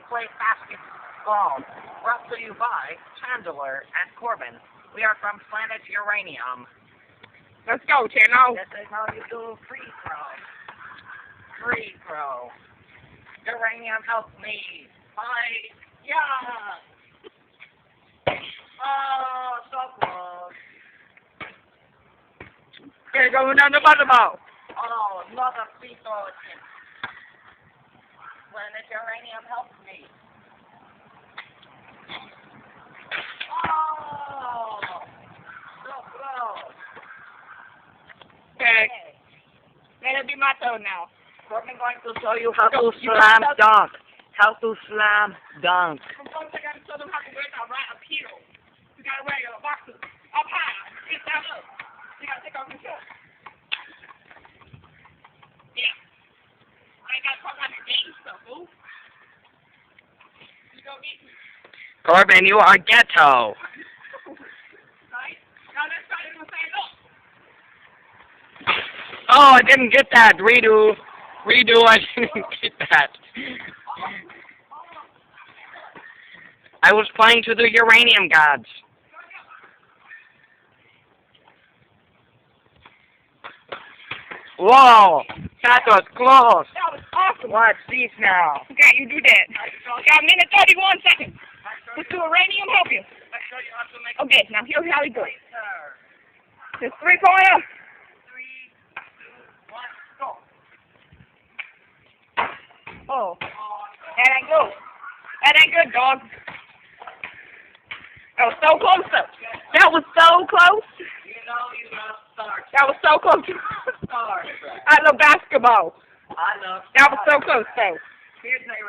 to play basketball. Brought to you by Chandler and Corbin. We are from Planet Uranium. Let's go, Chino. This is how you do free throw. Free throw. Uranium help me. Yeah. Oh, so close. Okay, going down the ball. Oh, another free throw attempt. Planet Uranium help me. Oh, so close. Okay. Let it be my turn now. I'm going to show you how to slam dunk. How to slam dunk. First, I gotta show them how to wear that right up here. You gotta wear your boxes up high. Get down up. You gotta take off your shirt. Yeah. I ain't gotta talk about the game stuff, boo. You go get me. Corbin, you are ghetto. Right? Now let's try to do stand up. Oh, I didn't get that. Redo. I didn't get that. I was playing to the uranium gods. Whoa, that was close. That was awesome. Watch these now. Okay, you do that. Got a minute 31 seconds. Let's do uranium help you. Okay, now here's how we do it. Just 3-pointer. 3, 2, 1, go. Oh, that ain't good. That ain't good, dog. That was so close, though. That was so close. You know you gotta start. That was so close. Start. I love basketball. I love. That was so close, though. Here's a